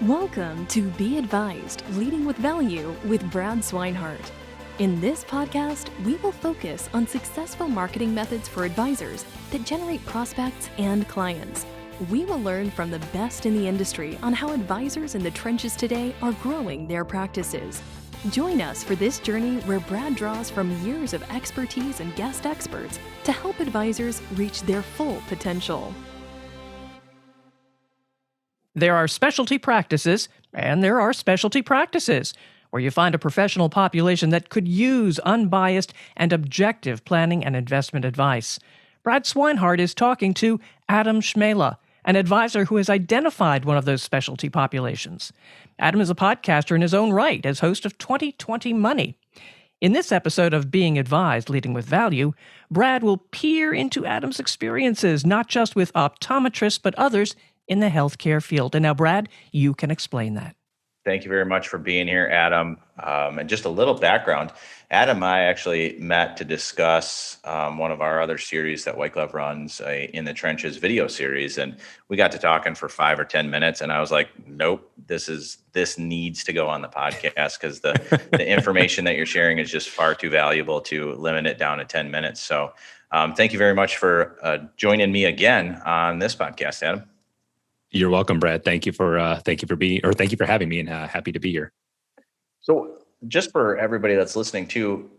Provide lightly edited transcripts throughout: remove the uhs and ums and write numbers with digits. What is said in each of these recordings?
Welcome to Be Advised, Leading with Value with Brad Swineheart. In this podcast, we will focus on successful marketing methods for advisors that generate prospects and clients. We will learn from the best in the industry on how advisors in the trenches today are growing their practices. Join us for this journey where Brad draws from years of expertise and guest experts to help advisors reach their full potential. There are specialty practices, and there are specialty practices, where you find a professional population that could use unbiased and objective planning and investment advice. Brad Swineheart is talking to Adam Cmejla, an advisor who has identified one of those specialty populations. Adam is a podcaster in his own right as host of 2020 Money. In this episode of Being Advised, Leading with Value, Brad will peer into Adam's experiences, not just with optometrists, but others in the healthcare field. And now, Brad, you can explain that. Thank you very much for being here, Adam. And just a little background. Adam and I actually met to discuss one of our other series that White Glove runs, In the Trenches video series. And we got to talking for 5 or 10 minutes. And I was like, nope, this needs to go on the podcast because the information that you're sharing is just far too valuable to limit it down to 10 minutes. So thank you very much for joining me again on this podcast, Adam. You're welcome, Brad. Thank you for having me, and happy to be here. So, just for everybody that's listening too,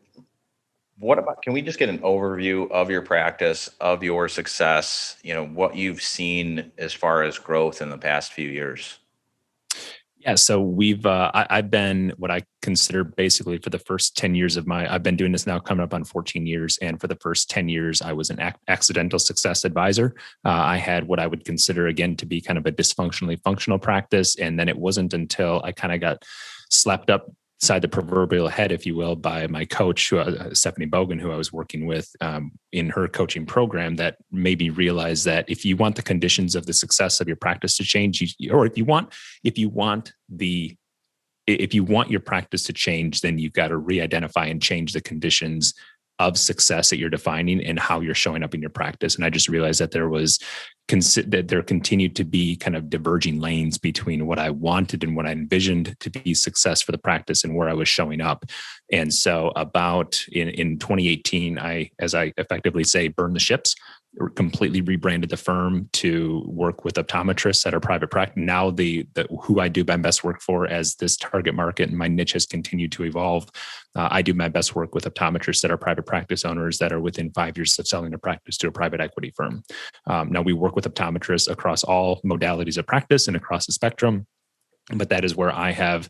can we just get an overview of your practice, of your success? What you've seen as far as growth in the past few years. Yeah, so I've been what I consider basically for the first 10 years I've been doing this now coming up on 14 years. And for the first 10 years, I was an accidental success advisor. I had what I would consider again to be kind of a dysfunctionally functional practice. And then it wasn't until I kind of got slapped upside the proverbial head, if you will, by my coach, Stephanie Bogan, who I was working with in her coaching program, that made me realize that if you want the conditions of the success of your practice to change, if you want your practice to change, then you've got to re-identify and change the conditions of success that you're defining and how you're showing up in your practice. And I just realized that there continued to be kind of diverging lanes between what I wanted and what I envisioned to be success for the practice and where I was showing up. And so about in 2018, as I effectively say, burned the ships, completely rebranded the firm to work with optometrists at our private practice. Now who I do my best work for as this target market and my niche has continued to evolve. I do my best work with optometrists that are private practice owners that are within 5 years of selling their practice to a private equity firm. Now we work with optometrists across all modalities of practice and across the spectrum, but that is where I have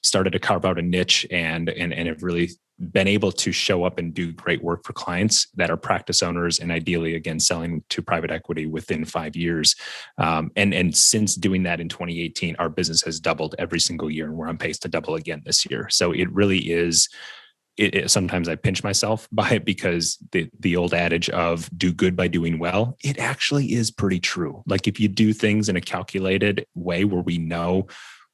started to carve out a niche and have really been able to show up and do great work for clients that are practice owners and ideally, again, selling to private equity within 5 years. And since doing that in 2018, our business has doubled every single year, and we're on pace to double again this year. So it really is. Sometimes I pinch myself by it because the old adage of do good by doing well, it actually is pretty true. Like if you do things in a calculated way where we know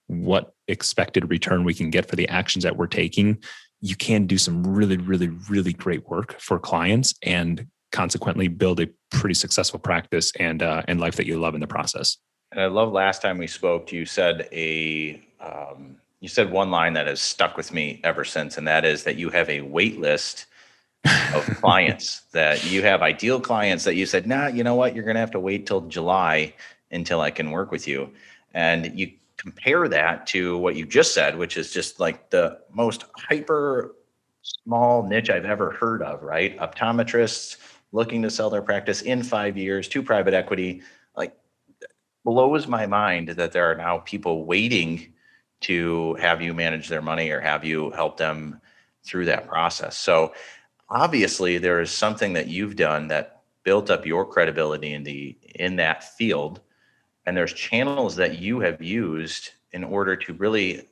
what expected return we can get for the actions that we're taking, you can do some really, really, really great work for clients and consequently build a pretty successful practice and life that you love in the process. And I love last time we spoke, you said one line that has stuck with me ever since, and that is that you have a wait list of clients, that you have ideal clients that you said, nah, you know what, you're going to have to wait till July until I can work with you. And you compare that to what you just said, which is just like the most hyper small niche I've ever heard of, right? Optometrists looking to sell their practice in 5 years to private equity. Like, blows my mind that there are now people waiting to have you manage their money or have you help them through that process. So obviously there is something that you've done that built up your credibility in that field. And there's channels that you have used in order to really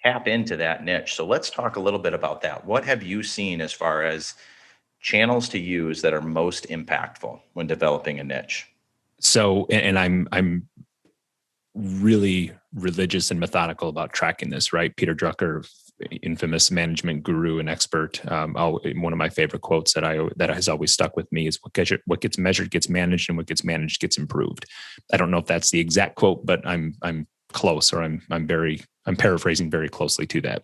tap into that niche. So let's talk a little bit about that. What have you seen as far as channels to use that are most impactful when developing a niche? So, and I'm really religious and methodical about tracking this, right? Peter Drucker, infamous management guru and expert. One of my favorite quotes that has always stuck with me is what gets measured gets managed, and what gets managed gets improved. I don't know if that's the exact quote, but I'm close, or I'm paraphrasing very closely to that.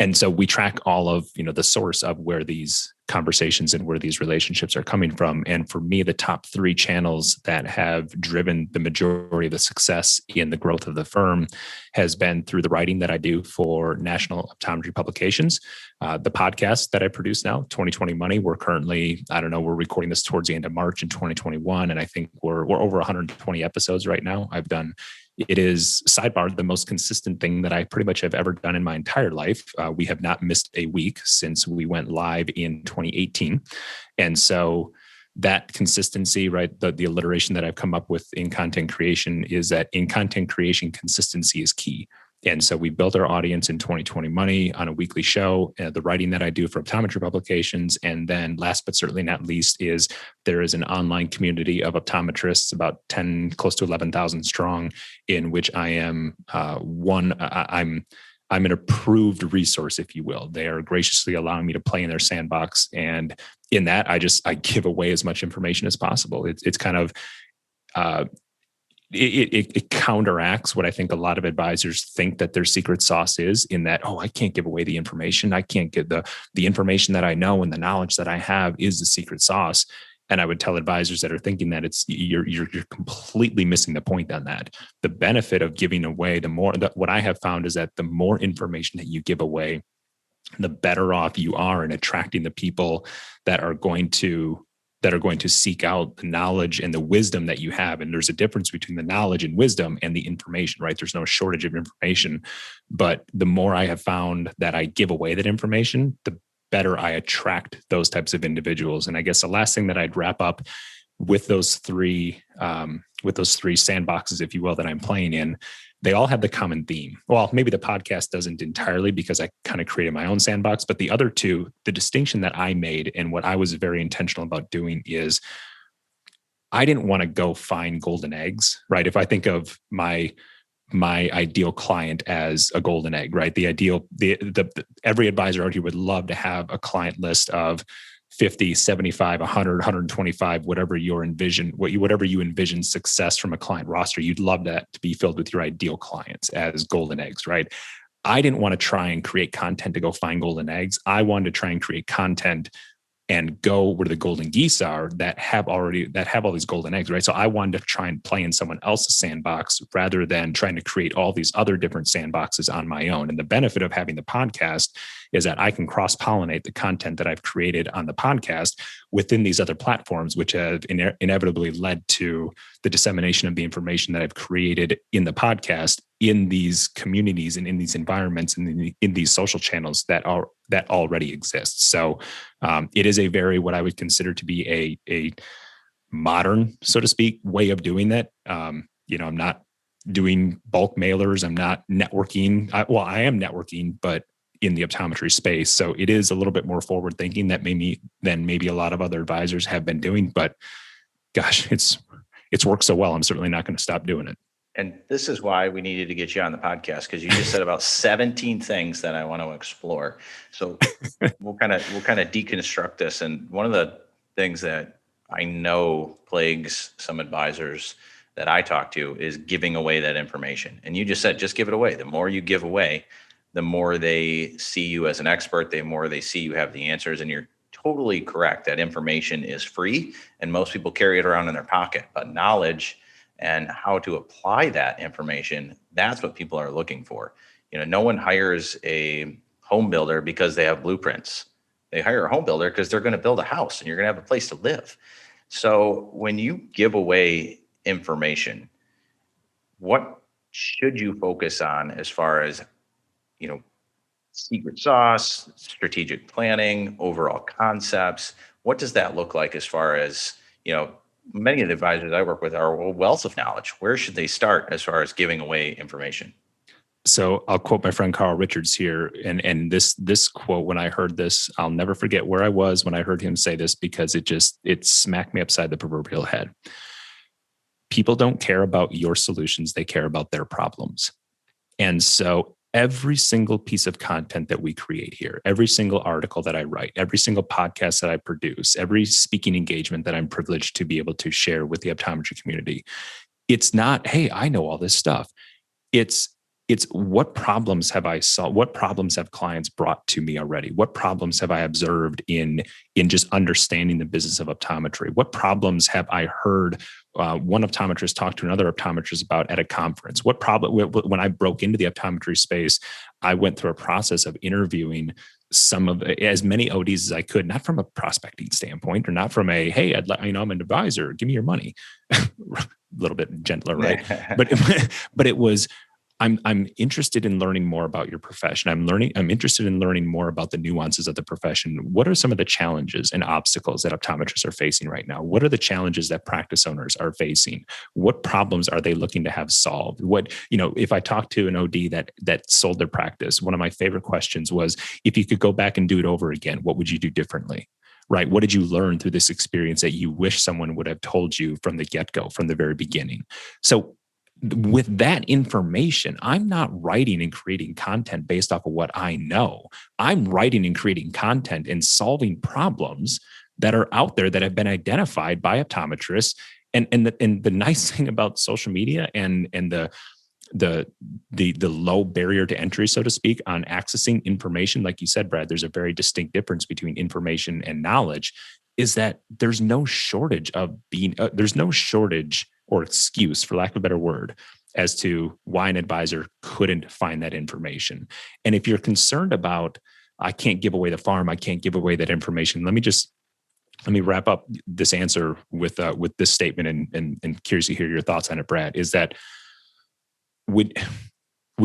And so we track all of, the source of where these conversations and where these relationships are coming from. And for me, the top 3 channels that have driven the majority of the success in the growth of the firm has been through the writing that I do for national optometry publications, the podcast that I produce now, 2020 Money. We're currently, we're recording this towards the end of March in 2021. And I think we're over 120 episodes right now. It is, sidebar, the most consistent thing that I pretty much have ever done in my entire life. We have not missed a week since we went live in 2018. And so that consistency, right, the alliteration that I've come up with in content creation is that in content creation, consistency is key. And so we built our audience in 2020 Money on a weekly show, the writing that I do for optometry publications. And then last but certainly not least is there is an online community of optometrists, about 10, close to 11,000 strong, in which I am I'm an approved resource, if you will. They are graciously allowing me to play in their sandbox. And in that, I give away as much information as possible. It's kind of, it counteracts what I think a lot of advisors think that their secret sauce is, in that, I can't give away the information. I can't get the information that I know and the knowledge that I have is the secret sauce. And I would tell advisors that are thinking that you're completely missing the point on that. The benefit of giving away, what I have found is that the more information that you give away, the better off you are in attracting the people that are going to seek out the knowledge and the wisdom that you have. And there's a difference between the knowledge and wisdom and the information, right? There's no shortage of information. But the more I have found that I give away that information, the better I attract those types of individuals. And I guess the last thing that I'd wrap up with those three sandboxes, if you will, that I'm playing in, they all have the common theme. Well, maybe the podcast doesn't entirely, because I kind of created my own sandbox, but the other two, the distinction that I made and what I was very intentional about doing is I didn't want to go find golden eggs, right? If I think of my ideal client as a golden egg, right? Every advisor out here would love to have a client list of 50, 75, 100, 125, whatever you envision success from a client roster. You'd love that to be filled with your ideal clients as golden eggs, right? I didn't want to try and create content to go find golden eggs. I wanted to try and create content and go where the golden geese are that have all these golden eggs, right? So I wanted to try and play in someone else's sandbox rather than trying to create all these other different sandboxes on my own. And the benefit of having the podcast is that I can cross-pollinate the content that I've created on the podcast within these other platforms, which have inevitably led to the dissemination of the information that I've created in the podcast, in these communities and in these environments and in these social channels that already exist. So it is a very, what I would consider to be a modern, so to speak, way of doing that. I'm not doing bulk mailers. I'm not networking. I am networking, but in the optometry space. So it is a little bit more forward thinking than maybe a lot of other advisors have been doing. But gosh, it's worked so well. I'm certainly not going to stop doing it. And this is why we needed to get you on the podcast, because you just said about 17 things that I want to explore. So we'll kind of deconstruct this. And one of the things that I know plagues some advisors that I talk to is giving away that information. And you just said, just give it away. The more you give away, the more they see you as an expert, the more they see you have the answers. And you're totally correct. That information is free and most people carry it around in their pocket. But knowledge and how to apply that information, that's what people are looking for. No one hires a home builder because they have blueprints. They hire a home builder because they're going to build a house and you're going to have a place to live. So when you give away information, what should you focus on as far as, secret sauce, strategic planning, overall concepts? What does that look like as far as, many of the advisors I work with are a wealth of knowledge. Where should they start as far as giving away information? So I'll quote my friend Carl Richards here. And this quote, when I heard this, I'll never forget where I was when I heard him say this, because it smacked me upside the proverbial head. People don't care about your solutions. They care about their problems. And so every single piece of content that we create here, every single article that I write, every single podcast that I produce, every speaking engagement that I'm privileged to be able to share with the optometry community, it's not, hey, I know all this stuff. it's what problems have I solved? What problems have clients brought to me already? What problems have I observed in just understanding the business of optometry? What problems have I heard one optometrist talk to another optometrist about at a conference? What problem, when I broke into the optometry space, I went through a process of interviewing as many ODs as I could, not from a prospecting standpoint or not from a, hey, I'm an advisor, give me your money. A little bit gentler, right? but it was, I'm interested in learning more about your profession. I'm interested in learning more about the nuances of the profession. What are some of the challenges and obstacles that optometrists are facing right now? What are the challenges that practice owners are facing? What problems are they looking to have solved? If I talk to an OD that sold their practice, one of my favorite questions was, if you could go back and do it over again, what would you do differently? Right? What did you learn through this experience that you wish someone would have told you from the get-go, from the very beginning? So with that information, I'm not writing and creating content based off of what I know. I'm writing and creating content and solving problems that are out there that have been identified by optometrists. And the nice thing about social media and the low barrier to entry, so to speak, on accessing information, like you said, Brad, there's a very distinct difference between information and knowledge, is that there's no shortage or excuse, for lack of a better word, as to why an advisor couldn't find that information. And if you're concerned about, I can't give away the farm, I can't give away that information, let me wrap up this answer with this statement, and curious to hear your thoughts on it, Brad, is that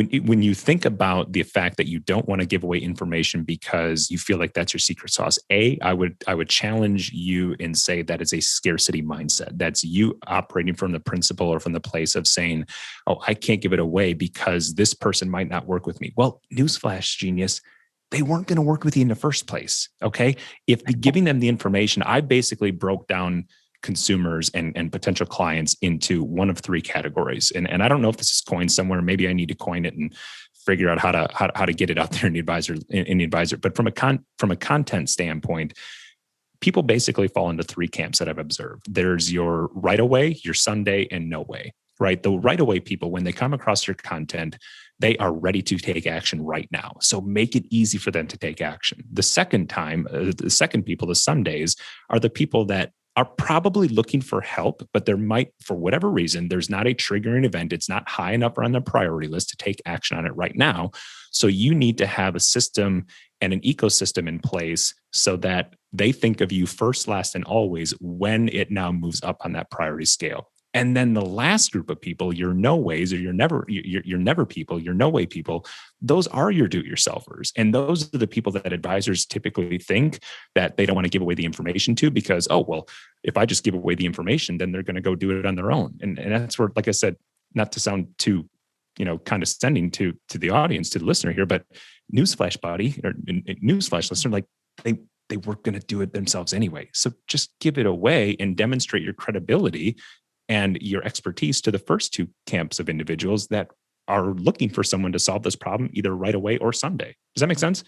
when you think about the fact that you don't want to give away information because you feel like that's your secret sauce, I would challenge you and say that is a scarcity mindset. That's you operating from the principle or from the place of saying, oh, I can't give it away because this person might not work with me. Well, newsflash, genius, they weren't going to work with you in the first place. Okay. If giving them the information, I basically broke down consumers and potential clients into one of three categories. And I don't know if this is coined somewhere. Maybe I need to coin it and figure out how to get it out there in the advisor. But from a content standpoint, people basically fall into three camps that I've observed. There's your right away, your Sunday, and no way. Right? The right away people, when they come across your content, they are ready to take action right now. So make it easy for them to take action. The second people, the Sundays, are the people that are probably looking for help, but there might, for whatever reason, there's not a triggering event. It's not high enough on the priority list to take action on it right now. So you need to have a system and an ecosystem in place so that they think of you first, last, and always when it now moves up on that priority scale. And then the last group of people, your no ways or your never people, your no way people, those are your do-it-yourselfers. And those are the people that advisors typically think that they don't want to give away the information to because, oh, well, if I just give away the information, then they're going to go do it on their own. And that's where, like I said, not to sound too, condescending to the audience, to the listener here, but newsflash buddy or newsflash listener, like they were going to do it themselves anyway. So just give it away and demonstrate your credibility and your expertise to the first two camps of individuals that are looking for someone to solve this problem either right away or someday. Does that make sense?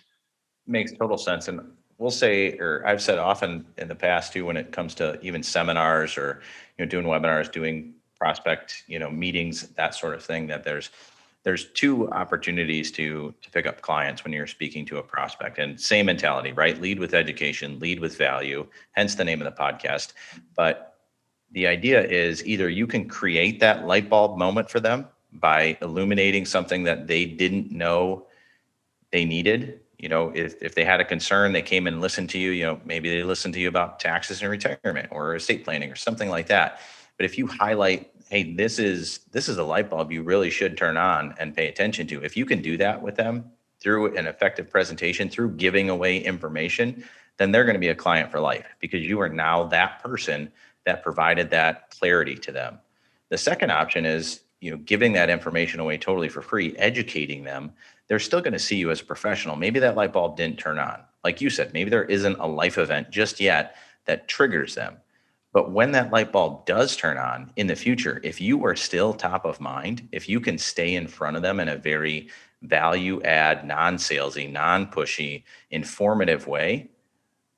Makes total sense. And we'll say, or I've said often in the past too, when it comes to even seminars or, doing webinars, doing prospect, meetings, that sort of thing, that there's two opportunities to pick up clients when you're speaking to a prospect, and same mentality, right? Lead with education, lead with value, hence the name of the podcast. But the idea is either you can create that light bulb moment for them by illuminating something that they didn't know they needed. If they had a concern, they came and listened to you, maybe they listened to you about taxes and retirement or estate planning or something like that. But if you highlight, hey, this is a light bulb you really should turn on and pay attention to. If you can do that with them through an effective presentation, through giving away information, then they're going to be a client for life because you are now that person that provided that clarity to them. The second option is, giving that information away totally for free, educating them. They're still going to see you as a professional. Maybe that light bulb didn't turn on. Like you said, maybe there isn't a life event just yet that triggers them. But when that light bulb does turn on in the future, if you are still top of mind, if you can stay in front of them in a very value add, non-salesy, non-pushy, informative way,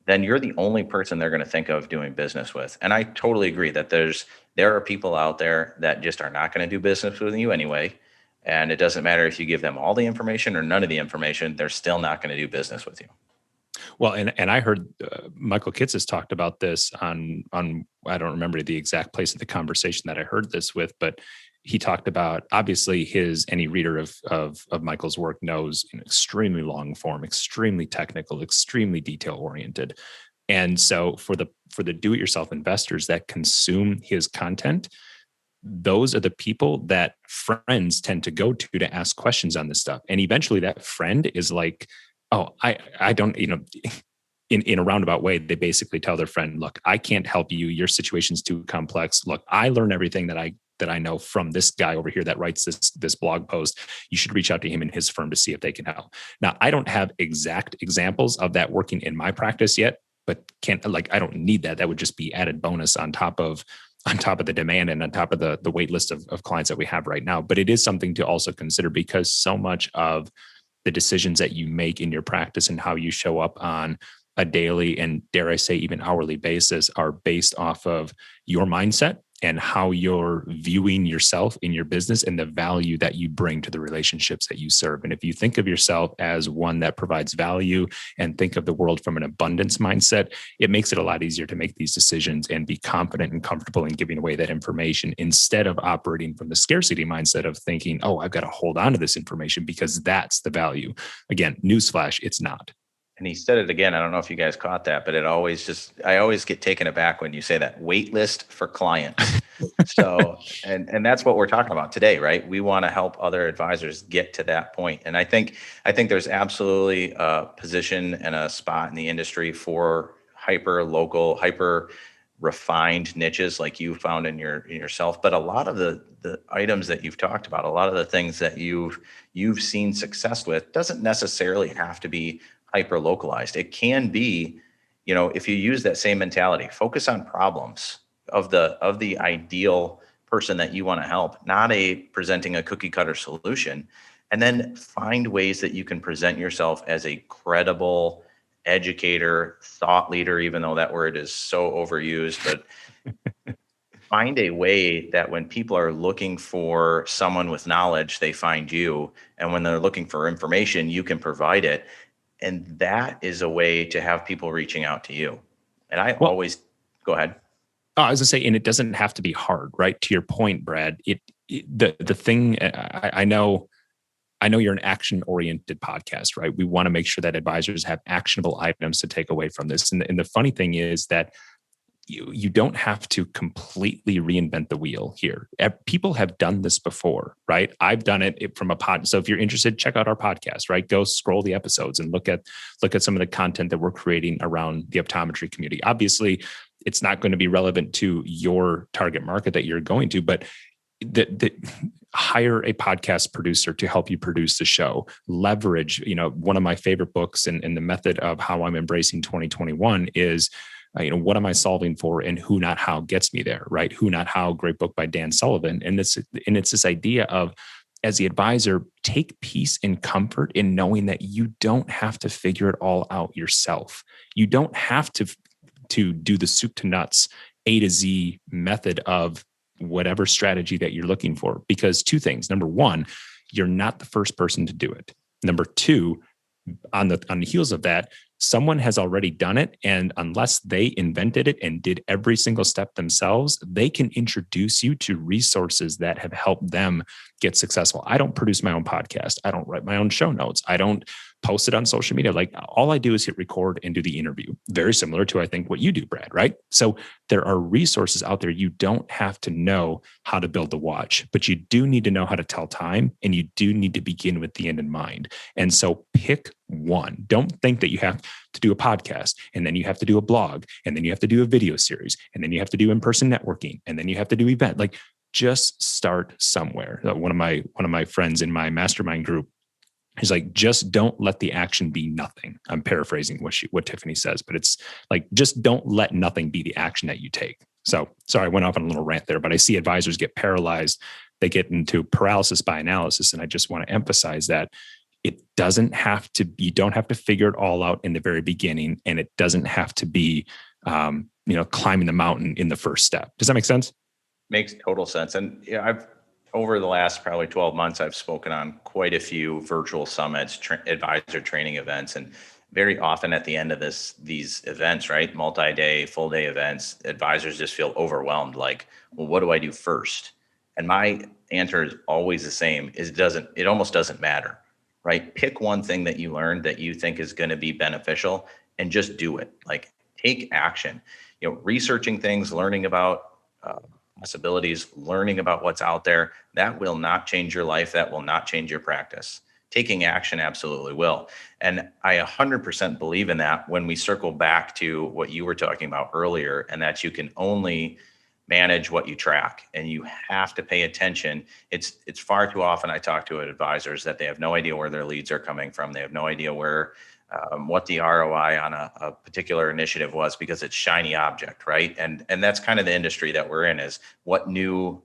then you're the only person they're going to think of doing business with. And I totally agree that there are people out there that just are not going to do business with you anyway. And it doesn't matter if you give them all the information or none of the information, they're still not going to do business with you. Well, and I heard Michael Kitts has talked about this on I don't remember the exact place of the conversation that I heard this with, but he talked about, obviously any reader of Michael's work knows extremely long form, extremely technical, extremely detail oriented. And so for the do-it-yourself investors that consume his content, those are the people that friends tend to go to ask questions on this stuff. And eventually that friend is like, oh, I don't, in a roundabout way, they basically tell their friend, look, I can't help you. Your situation's too complex. Look, I learn everything that I know from this guy over here that writes this blog post. You should reach out to him and his firm to see if they can help. Now, I don't have exact examples of that working in my practice yet, but I don't need that. That would just be added bonus on top of the demand and on top of the wait list of clients that we have right now. But it is something to also consider, because so much of the decisions that you make in your practice and how you show up on a daily and, dare I say, even hourly basis are based off of your mindset and how you're viewing yourself in your business and the value that you bring to the relationships that you serve. And if you think of yourself as one that provides value and think of the world from an abundance mindset, it makes it a lot easier to make these decisions and be confident and comfortable in giving away that information, instead of operating from the scarcity mindset of thinking, oh, I've got to hold on to this information because that's the value. Again, newsflash, it's not. And he said it again. I don't know if you guys caught that, but I always get taken aback when you say that, wait list for clients. So, and that's what we're talking about today, right? We want to help other advisors get to that point. And I think there's absolutely a position and a spot in the industry for hyper local, hyper refined niches like you found in yourself. But a lot of the items that you've talked about, a lot of the things that you've seen success with, doesn't necessarily have to be hyper localized. It can be, if you use that same mentality, focus on problems of the ideal person that you want to help, not presenting a cookie cutter solution, and then find ways that you can present yourself as a credible educator, thought leader, even though that word is so overused, but find a way that when people are looking for someone with knowledge, they find you. And when they're looking for information, you can provide it. And that is a way to have people reaching out to you. And always go ahead. I was gonna say, and it doesn't have to be hard, right? To your point, Brad, the thing, I know you're an action-oriented podcast, right? We want to make sure that advisors have actionable items to take away from this. And the funny thing is that you don't have to completely reinvent the wheel here. People have done this before, right? I've done it from a pod. So if you're interested, check out our podcast, right? Go scroll the episodes and look at some of the content that we're creating around the optometry community. Obviously, it's not going to be relevant to your target market that you're going to, but hire a podcast producer to help you produce the show. Leverage, one of my favorite books and the method of how I'm embracing 2021 is, what am I solving for, and Who Not How gets me there, right? Who Not How, great book by Dan Sullivan. And it's this idea of, as the advisor, take peace and comfort in knowing that you don't have to figure it all out yourself. You don't have to do the soup to nuts, A to Z method of whatever strategy that you're looking for. Because two things. Number one, you're not the first person to do it. Number two, on the heels of that, someone has already done it. And unless they invented it and did every single step themselves, they can introduce you to resources that have helped them get successful. I don't produce my own podcast. I don't write my own show notes. I don't post it on social media. Like, all I do is hit record and do the interview. Very similar to, I think, what you do, Brad, right? So there are resources out there. You don't have to know how to build the watch, but you do need to know how to tell time, and you do need to begin with the end in mind. And so pick one. Don't think that you have to do a podcast, and then you have to do a blog, and then you have to do a video series, and then you have to do in-person networking, and then you have to do event. Like, just start somewhere. One of my friends in my mastermind group, he's like, just don't let the action be nothing. I'm paraphrasing what Tiffany says, but it's like, just don't let nothing be the action that you take. So sorry, I went off on a little rant there, but I see advisors get paralyzed. They get into paralysis by analysis. And I just want to emphasize that it doesn't have to be, you don't have to figure it all out in the very beginning. And it doesn't have to be, climbing the mountain in the first step. Does that make sense? Makes total sense. And I've over the last probably 12 months, I've spoken on quite a few virtual summits, advisor training events, and very often at the end of these events, right, multi-day, full-day events, advisors just feel overwhelmed. Like, well, what do I do first? And my answer is always the same: it almost doesn't matter, right? Pick one thing that you learned that you think is going to be beneficial, and just do it. Like, take action. Researching things, learning about possibilities, learning about what's out there, that will not change your life. That will not change your practice. Taking action absolutely will. And I 100% believe in that when we circle back to what you were talking about earlier, and that you can only manage what you track, and you have to pay attention. It's far too often I talk to advisors that they have no idea where their leads are coming from. They have no idea what the ROI on a particular initiative was, because it's shiny object, right? And that's kind of the industry that we're in, is what new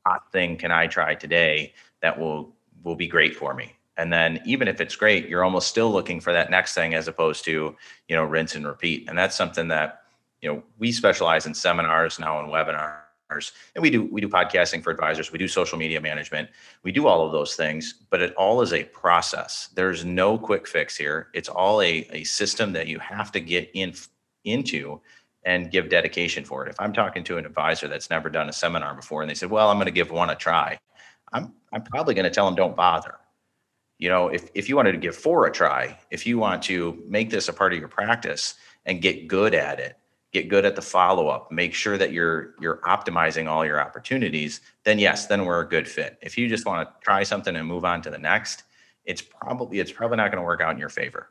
hot thing can I try today that will be great for me? And then even if it's great, you're almost still looking for that next thing, as opposed to, rinse and repeat. And that's something that, we specialize in seminars now and webinars, and we do podcasting for advisors. We do social media management. We do all of those things, but it all is a process. There's no quick fix here. It's all a system that you have to get into and give dedication for it. If I'm talking to an advisor that's never done a seminar before, and they said, well, I'm going to give one a try, I'm probably going to tell them, don't bother. If you wanted to give 4 a try, if you want to make this a part of your practice and get good at it, get good at the follow-up, make sure that you're optimizing all your opportunities, then yes, then we're a good fit. If you just want to try something and move on to the next, it's probably not going to work out in your favor.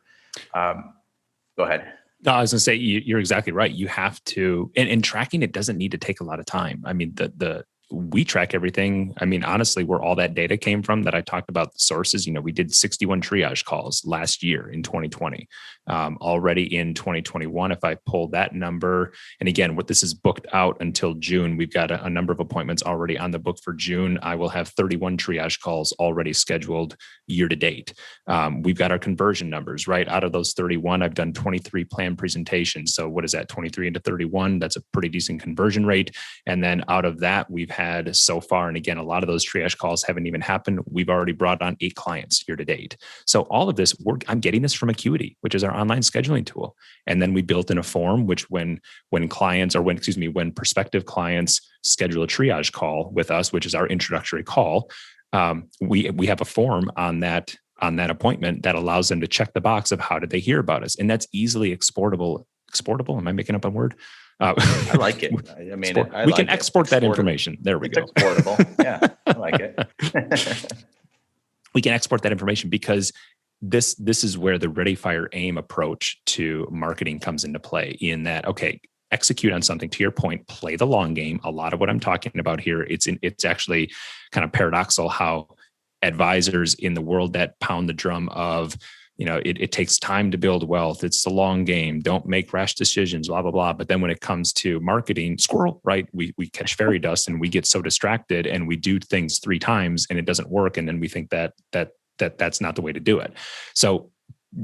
Go ahead. No, I was going to say, you're exactly right. You have to, and tracking it doesn't need to take a lot of time. I mean, we track everything. I mean, honestly, where all that data came from that I talked about, the sources, we did 61 triage calls last year in 2020. Already in 2021, if I pull that number, and again, what this is booked out until June, we've got a number of appointments already on the book for June. I will have 31 triage calls already scheduled year to date. We've got our conversion numbers, right? Out of those 31, I've done 23 plan presentations. So what is that? 23 into 31. That's a pretty decent conversion rate. And then out of that, we've had so far, and again, a lot of those triage calls haven't even happened, we've already brought on 8 clients year to date. So all of this work, I'm getting this from Acuity, which is our online scheduling tool. And then we built in a form, which when prospective clients schedule a triage call with us, which is our introductory call, we have a form on that appointment that allows them to check the box of how did they hear about us. And that's easily exportable. Am I making up a word? I like it. I mean, we can export that information. There we go. Exportable. Yeah, I like it. We can export that information, because this is where the ready, fire, aim approach to marketing comes into play, in that, okay, execute on something. To your point, play the long game. A lot of what I'm talking about here, it's actually kind of paradoxical how advisors in the world that pound the drum of, it takes time to build wealth. It's the long game. Don't make rash decisions, blah, blah, blah. But then when it comes to marketing, squirrel, right? We catch fairy dust and we get so distracted and we do things 3 times and it doesn't work. And then we think that's not the way to do it. So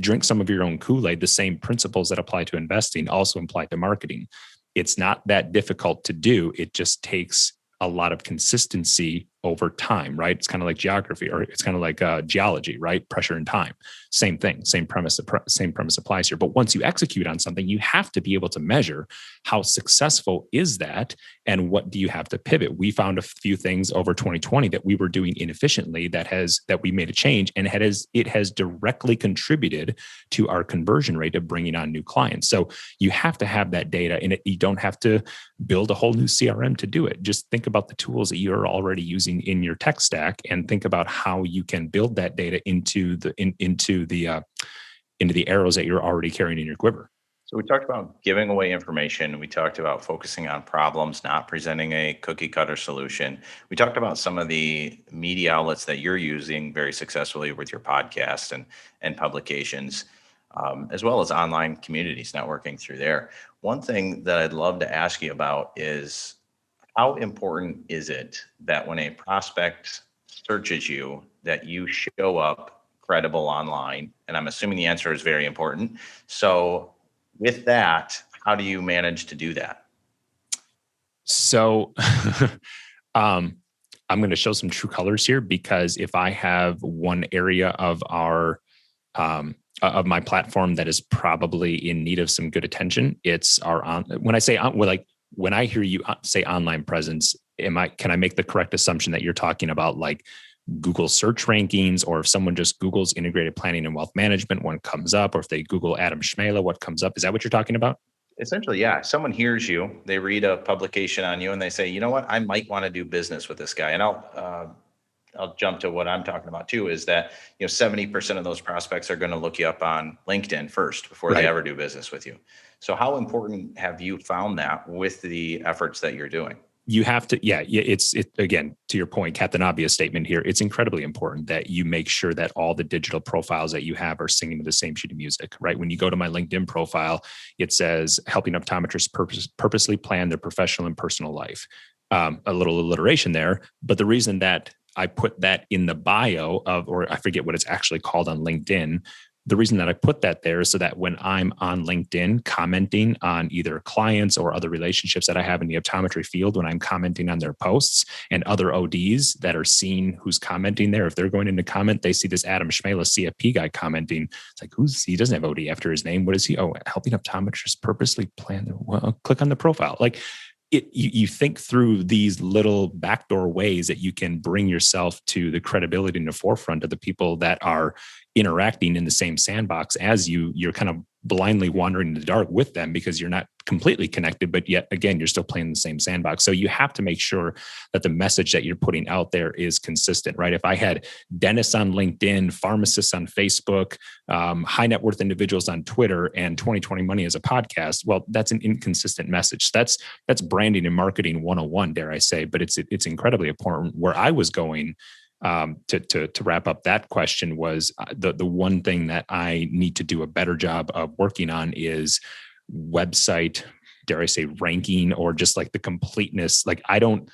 drink some of your own Kool-Aid. The same principles that apply to investing also apply to marketing. It's not that difficult to do. It just takes a lot of consistency over time, right? It's kind of like geography, or it's kind of like geology, right? Pressure and time. Same thing, same premise applies here. But once you execute on something, you have to be able to measure how successful is that, and what do you have to pivot. We found a few things over 2020 that we were doing inefficiently that we made a change, and it has directly contributed to our conversion rate of bringing on new clients. So you have to have that data, and you don't have to build a whole new CRM to do it. Just think about the tools that you're already using in your tech stack, and think about how you can build that data into the arrows that you're already carrying in your quiver. So we talked about giving away information. We talked about focusing on problems, not presenting a cookie cutter solution. We talked about some of the media outlets that you're using very successfully with your podcast and publications, as well as online communities, networking through there. One thing that I'd love to ask you about is, how important is it that when a prospect searches you, that you show up credible online? And I'm assuming the answer is very important. So with that, how do you manage to do that? So I'm going to show some true colors here, because if I have one area of of my platform that is probably in need of some good attention, it's when I say when I hear you say online presence, can I make the correct assumption that you're talking about like Google search rankings, or if someone just Googles integrated planning and wealth management, what comes up, or if they Google Adam Cmejla, what comes up? Is that what you're talking about? Essentially, yeah. Someone hears you, they read a publication on you, and they say, you know what, I might want to do business with this guy. And I'll jump to what I'm talking about too, is that 70% of those prospects are going to look you up on LinkedIn first before they ever do business with you. So how important have you found that with the efforts that you're doing? You have to, it's again, to your point, Captain Obvious statement here. It's incredibly important that you make sure that all the digital profiles that you have are singing to the same sheet of music, right? When you go to my LinkedIn profile, it says helping optometrists purposely plan their professional and personal life. A little alliteration there, but the reason that I put that in the bio or I forget what it's actually called on LinkedIn, the reason that I put that there is so that when I'm on LinkedIn commenting on either clients or other relationships that I have in the optometry field, when I'm commenting on their posts and other ODs that are seeing who's commenting there, if they're going in to comment, they see this Adam Cmejla CFP guy commenting. It's like, he doesn't have OD after his name. What is he? Oh, helping optometrists purposely plan click on the profile. Like, you think through these little backdoor ways that you can bring yourself to the credibility in the forefront of the people that are interacting in the same sandbox as you. You're kind of blindly wandering in the dark with them because you're not completely connected, but yet again, you're still playing the same sandbox. So you have to make sure that the message that you're putting out there is consistent, right? If I had dentists on LinkedIn, pharmacists on Facebook, high net worth individuals on Twitter, and 2020 Money as a podcast, well, that's an inconsistent message. That's branding and marketing 101, dare I say, but it's incredibly important. Where I was going to wrap up that question was the one thing that I need to do a better job of working on is website, dare I say, ranking, or just like the completeness. Like I don't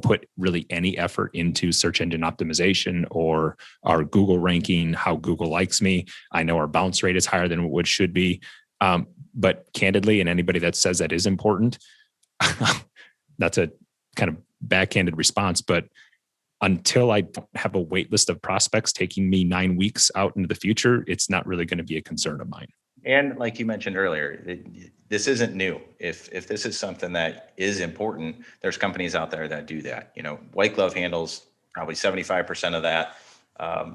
put really any effort into search engine optimization or our Google ranking, how Google likes me. I know our bounce rate is higher than what should be. But candidly, and anybody that says that is important, that's a kind of backhanded response, but until I have a wait list of prospects taking me 9 weeks out into the future, it's not really going to be a concern of mine. And like you mentioned earlier, this isn't new. If this is something that is important, there's companies out there that do that. White Glove handles probably 75% of that,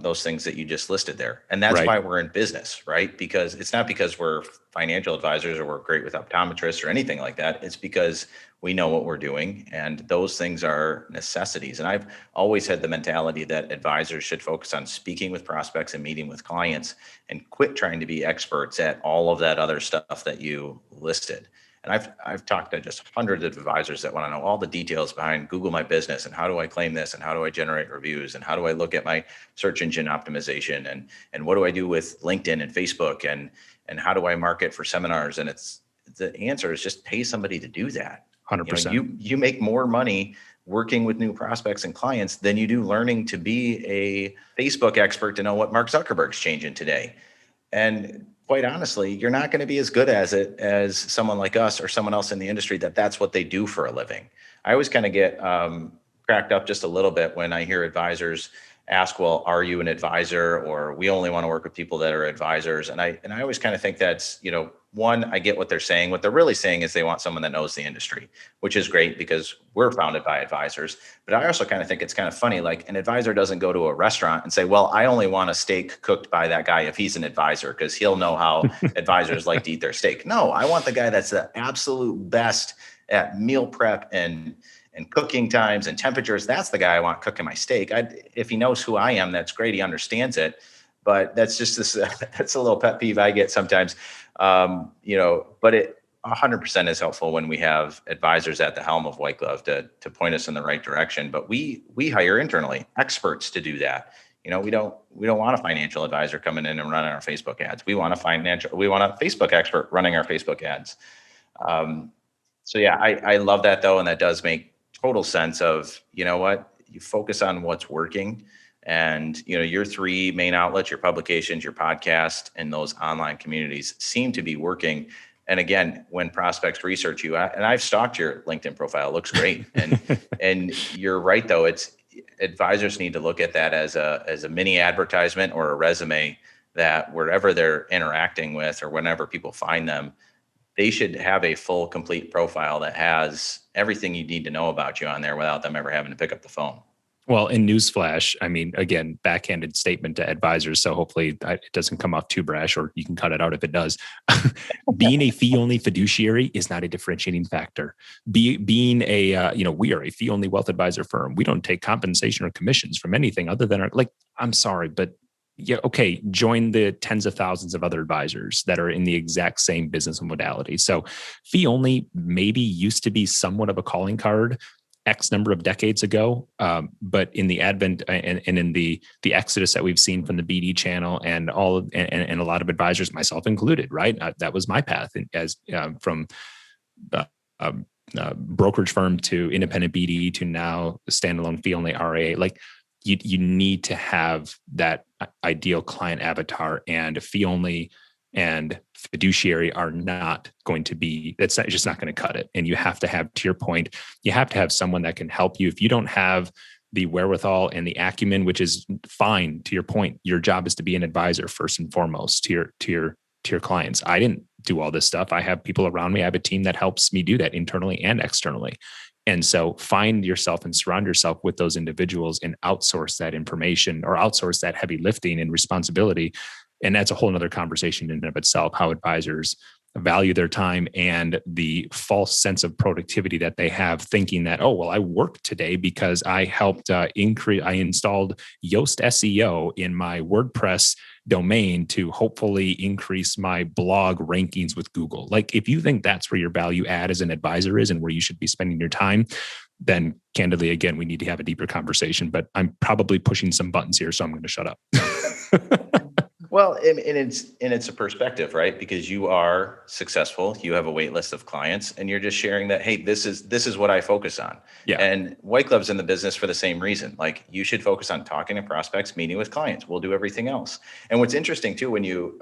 those things that you just listed there. And that's why we're in business, right? Because it's not because we're financial advisors or we're great with optometrists or anything like that. It's because we know what we're doing, and those things are necessities. And I've always had the mentality that advisors should focus on speaking with prospects and meeting with clients and quit trying to be experts at all of that other stuff that you listed. And I've talked to just hundreds of advisors that want to know all the details behind Google My Business and how do I claim this and how do I generate reviews and how do I look at my search engine optimization and what do I do with LinkedIn and Facebook and how do I market for seminars? And the answer is just pay somebody to do that. 100%. You make more money working with new prospects and clients than you do learning to be a Facebook expert to know what Mark Zuckerberg's changing today. And quite honestly, you're not going to be as good as it as someone like us or someone else in the industry that's what they do for a living. I always kind of get cracked up just a little bit when I hear advisors ask, well, are you an advisor? Or we only want to work with people that are advisors. And I always kind of think that's, one, I get what they're saying. What they're really saying is they want someone that knows the industry, which is great because we're founded by advisors. But I also kind of think it's kind of funny, like an advisor doesn't go to a restaurant and say, well, I only want a steak cooked by that guy if he's an advisor because he'll know how advisors like to eat their steak. No, I want the guy that's the absolute best at meal prep and cooking times and temperatures. That's the guy I want cooking my steak. If he knows who I am, that's great. He understands it. But that's just that's a little pet peeve I get sometimes. But it 100% is helpful when we have advisors at the helm of White Glove to point us in the right direction. But we hire internally experts to do that. We don't want a financial advisor coming in and running our Facebook ads. We want a Facebook expert running our Facebook ads. So yeah, I love that though. And that does make total sense of, you focus on what's working. And, your three main outlets, your publications, your podcast, and those online communities seem to be working. And again, when prospects research you, and I've stalked your LinkedIn profile, it looks great. And you're right, though. It's advisors need to look at that as a mini advertisement or a resume, that wherever they're interacting with or whenever people find them, they should have a full, complete profile that has everything you need to know about you on there without them ever having to pick up the phone. Well, in newsflash, I mean, again, backhanded statement to advisors. So hopefully it doesn't come off too brash, or you can cut it out if it does. Being a fee-only fiduciary is not a differentiating factor. Being a, we are a fee-only wealth advisor firm. We don't take compensation or commissions from anything other than I'm sorry, but yeah, okay, join the tens of thousands of other advisors that are in the exact same business modality. So fee-only maybe used to be somewhat of a calling card X number of decades ago. But in the advent and in the exodus that we've seen from the BD channel and and a lot of advisors, myself included, right? That was my path as from brokerage firm to independent BD to now standalone fee only RA. Like you need to have that ideal client avatar, and fee only and fiduciary are not going to be, it's just not going to cut it. And you have to have, to your point, you have to have someone that can help you. If you don't have the wherewithal and the acumen, which is fine, to your point, your job is to be an advisor first and foremost to your clients. I didn't do all this stuff. I have people around me. I have a team that helps me do that internally and externally. And so find yourself and surround yourself with those individuals and outsource that information or outsource that heavy lifting and responsibility. And that's a whole nother conversation in and of itself, how advisors value their time and the false sense of productivity that they have, thinking that, oh, well, I worked today because I helped I installed Yoast SEO in my WordPress domain to hopefully increase my blog rankings with Google. Like, if you think that's where your value add as an advisor is and where you should be spending your time, then candidly, again, we need to have a deeper conversation. But I'm probably pushing some buttons here, so I'm going to shut up. Well, and it's a perspective, right? Because you are successful, you have a wait list of clients, and you're just sharing that, hey, this is what I focus on. Yeah. And White Glove's in the business for the same reason. Like, you should focus on talking to prospects, meeting with clients. We'll do everything else. And what's interesting too, when you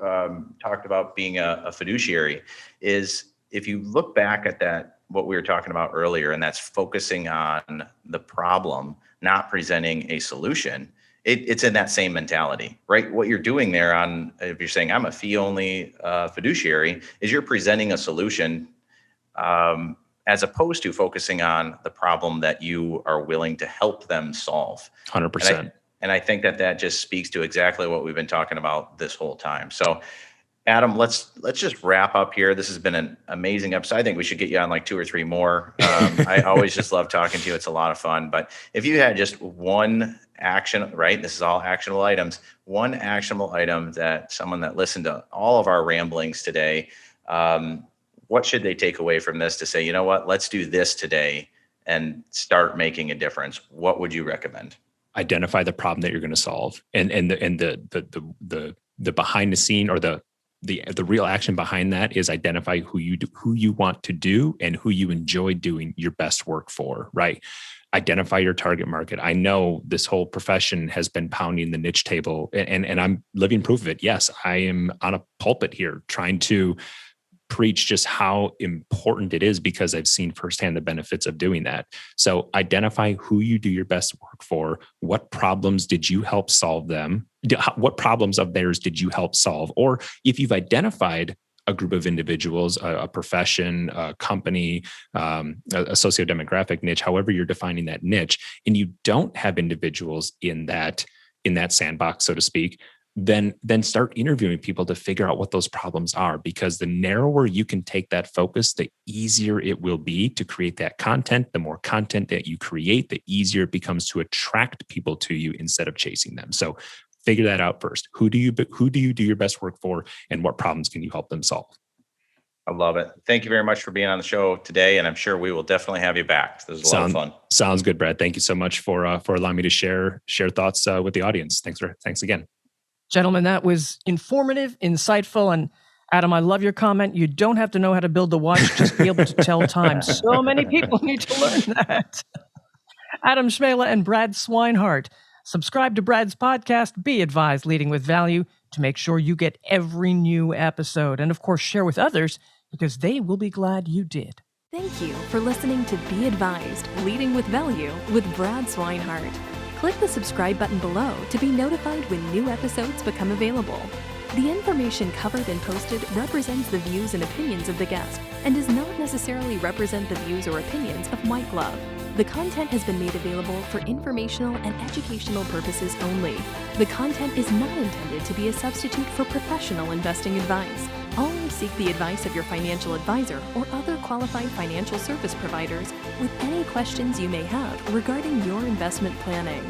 talked about being a fiduciary, is if you look back at that, what we were talking about earlier, and that's focusing on the problem, not presenting a solution. It's in that same mentality, right? What you're doing there if you're saying I'm a fee-only fiduciary, is you're presenting a solution as opposed to focusing on the problem that you are willing to help them solve. 100%. And I think that just speaks to exactly what we've been talking about this whole time. So, Adam, let's just wrap up here. This has been an amazing episode. I think we should get you on like 2 or 3 more. I always just love talking to you. It's a lot of fun. But if you had just one action, right? This is all actionable items. One actionable item that someone that listened to all of our ramblings today, what should they take away from this to say, you know what, let's do this today and start making a difference? What would you recommend? Identify the problem that you're going to solve, and the behind the scene, or the real action behind that is identify who you want to do and who you enjoy doing your best work for, right? Identify your target market. I know this whole profession has been pounding the niche table, and I'm living proof of it. Yes, I am on a pulpit here trying to preach just how important it is, because I've seen firsthand the benefits of doing that. So identify who you do your best work for. What problems did you help solve them? What problems of theirs did you help solve? Or if you've identified a group of individuals, a profession, a company, a sociodemographic niche, however you're defining that niche, and you don't have individuals in that sandbox, so to speak, then start interviewing people to figure out what those problems are. Because the narrower you can take that focus, the easier it will be to create that content. The more content that you create, the easier it becomes to attract people to you instead of chasing them. So figure that out first. Who do you do your best work for, and what problems can you help them solve? I love it. Thank you very much for being on the show today, and I'm sure we will definitely have you back. This was a lot of fun. Sounds good, Brad. Thank you so much for allowing me to share thoughts with the audience. Thanks again. Gentlemen, that was informative, insightful, and Adam, I love your comment. You don't have to know how to build a watch, just be able to tell time. So many people need to learn that. Adam Cmejla and Brad Swineheart. Subscribe to Brad's podcast, Be Advised, Leading with Value, to make sure you get every new episode. And of course, share with others because they will be glad you did. Thank you for listening to Be Advised, Leading with Value with Brad Swineheart. Click the subscribe button below to be notified when new episodes become available. The information covered and posted represents the views and opinions of the guest and does not necessarily represent the views or opinions of White Glove. The content has been made available for informational and educational purposes only. The content is not intended to be a substitute for professional investing advice. Always seek the advice of your financial advisor or other qualified financial service providers with any questions you may have regarding your investment planning.